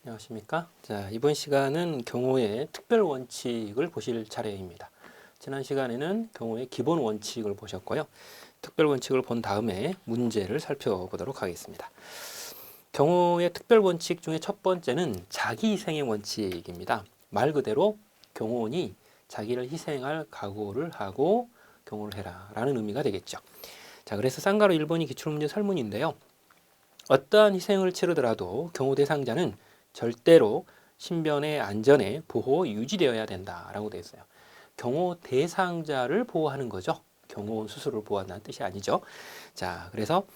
안녕하십니까? 자, 이번 시간은 경호의 특별 원칙을 보실 차례입니다. 지난 시간에는 경호의 기본 원칙을 보셨고요. 특별 원칙을 본 다음에 문제를 살펴보도록 하겠습니다. 경호의 특별 원칙 중에 첫 번째는 자기 희생의 원칙입니다. 말 그대로 경호원이 자기를 희생할 각오를 하고 경호를 해라 라는 의미가 되겠죠. 자, 그래서 쌍가루 1번이 기출문제 설문인데요. 어떠한 희생을 치르더라도 경호 대상자는 절대로 신변의 안전에 보호 유지되어야 된다라고 되어 있어요. 경호 대상자를 보호하는 거죠. 경호원 스스로를 보호한다는 뜻이 아니죠. 자, 그래서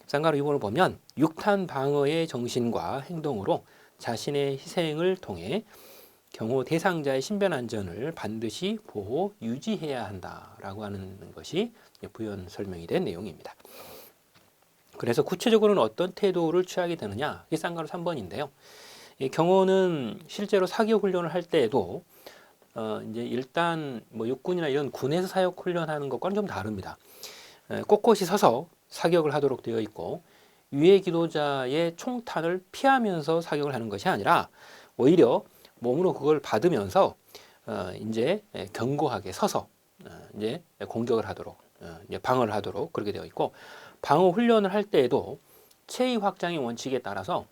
쌍가루 2번을 보면 육탄 방어의 정신과 행동으로 자신의 희생을 통해 경호 대상자의 신변 안전을 반드시 보호 유지해야 한다라고 하는 것이 부연 설명이 된 내용입니다. 그래서 구체적으로는 어떤 태도를 취하게 되느냐? 이게 쌍가루 3번인데요. 이 경호는 실제로 사격 훈련을 할 때에도 이제 일단 뭐 육군이나 이런 군에서 사격 훈련하는 것과는 좀 다릅니다. 꼿꼿이 서서 사격을 하도록 되어 있고 유해 기도자의 총탄을 피하면서 사격을 하는 것이 아니라 오히려 몸으로 그걸 받으면서 이제 견고하게 서서 이제 공격을 하도록 이제 방어를 하도록 그렇게 되어 있고 방어 훈련을 할 때에도 체위 확장의 원칙에 따라서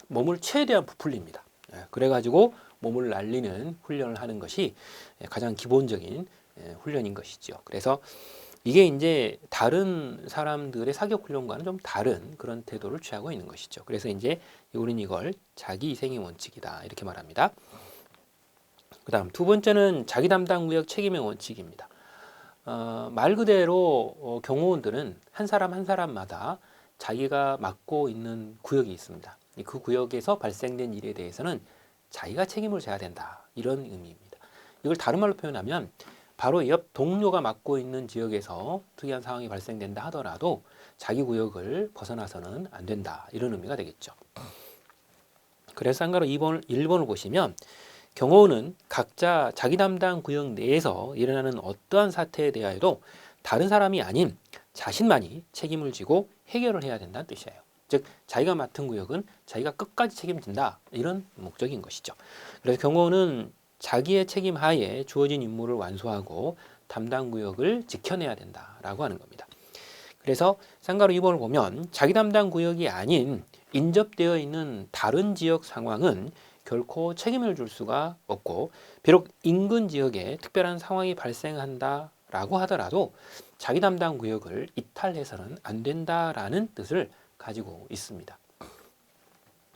몸을 최대한 부풀립니다. 그래가지고 몸을 날리는 훈련을 하는 것이 가장 기본적인 훈련인 것이죠. 그래서 이게 이제 다른 사람들의 사격 훈련과는 좀 다른 그런 태도를 취하고 있는 것이죠. 그래서 이제 우리는 이걸 자기 희생의 원칙이다 이렇게 말합니다. 그다음 두 번째는 자기 담당 구역 책임의 원칙입니다. 말 그대로 경호원들은 한 사람 한 사람마다 자기가 맡고 있는 구역이 있습니다. 그 구역에서 발생된 일에 대해서는 자기가 책임을 져야 된다 이런 의미입니다. 이걸 다른 말로 표현하면 바로 옆 동료가 맡고 있는 지역에서 특이한 상황이 발생된다 하더라도 자기 구역을 벗어나서는 안 된다 이런 의미가 되겠죠. 그래서 쌍가루 1번을 보시면 경호원은 각자 자기 담당 구역 내에서 일어나는 어떠한 사태에 대하여도 다른 사람이 아닌 자신만이 책임을 지고 해결을 해야 된다는 뜻이에요. 즉 자기가 맡은 구역은 자기가 끝까지 책임진다 이런 목적인 것이죠. 그래서 경호원은 자기의 책임 하에 주어진 임무를 완수하고 담당 구역을 지켜내야 된다라고 하는 겁니다. 그래서 쌍가루 2번을 보면 자기 담당 구역이 아닌 인접되어 있는 다른 지역 상황은 결코 책임을 줄 수가 없고 비록 인근 지역에 특별한 상황이 발생한다라고 하더라도 자기 담당 구역을 이탈해서는 안 된다라는 뜻을 가지고 있습니다.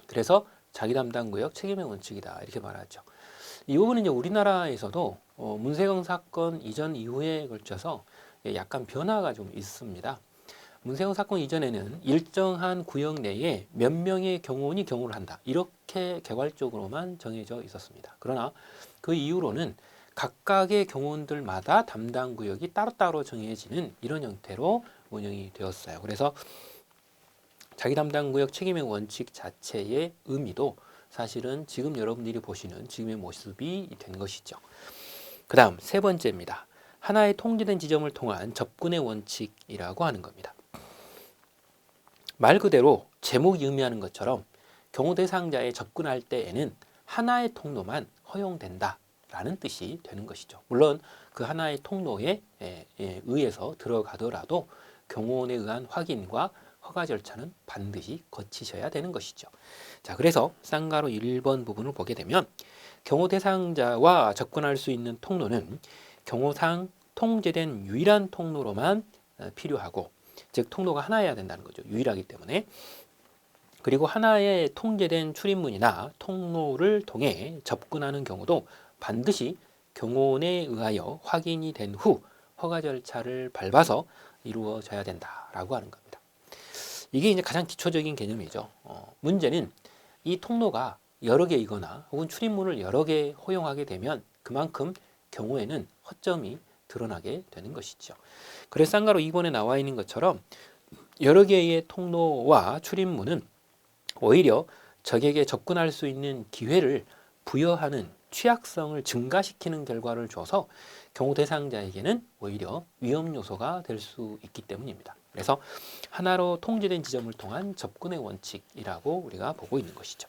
그래서 자기 담당 구역 책임의 원칙이다 이렇게 말하죠. 이 부분은 이제 우리나라에서도 문세경 사건 이전 이후에 걸쳐서 약간 변화가 좀 있습니다. 문세경 사건 이전에는 일정한 구역 내에 몇 명의 경호원이 경호를 한다 이렇게 개괄적으로만 정해져 있었습니다. 그러나 그 이후로는 각각의 경호원들마다 담당 구역이 따로따로 정해지는 이런 형태로 운영이 되었어요. 그래서 자기 담당 구역 책임의 원칙 자체의 의미도 사실은 지금 여러분들이 보시는 지금의 모습이 된 것이죠. 그 다음 세 번째입니다. 하나의 통제된 지점을 통한 접근의 원칙이라고 하는 겁니다. 말 그대로 제목이 의미하는 것처럼 경호 대상자에 접근할 때에는 하나의 통로만 허용된다라는 뜻이 되는 것이죠. 물론 그 하나의 통로에 의해서 들어가더라도 경호원에 의한 확인과 허가 절차는 반드시 거치셔야 되는 것이죠. 자, 그래서 쌍가루 1번 부분을 보게 되면 경호 대상자와 접근할 수 있는 통로는 경호상 통제된 유일한 통로로만 필요하고 즉 통로가 하나여야 된다는 거죠. 유일하기 때문에. 그리고 하나의 통제된 출입문이나 통로를 통해 접근하는 경우도 반드시 경호원에 의하여 확인이 된 후 허가 절차를 밟아서 이루어져야 된다라고 하는 겁니다. 이게 이제 가장 기초적인 개념이죠. 문제는 이 통로가 여러 개이거나 혹은 출입문을 여러 개 허용하게 되면 그만큼 경우에는 허점이 드러나게 되는 것이죠. 그래서 쌍가루 2번에 나와 있는 것처럼 여러 개의 통로와 출입문은 오히려 적에게 접근할 수 있는 기회를 부여하는 취약성을 증가시키는 결과를 줘서 경호 대상자에게는 오히려 위험 요소가 될 수 있기 때문입니다. 그래서 하나로 통제된 지점을 통한 접근의 원칙이라고 우리가 보고 있는 것이죠.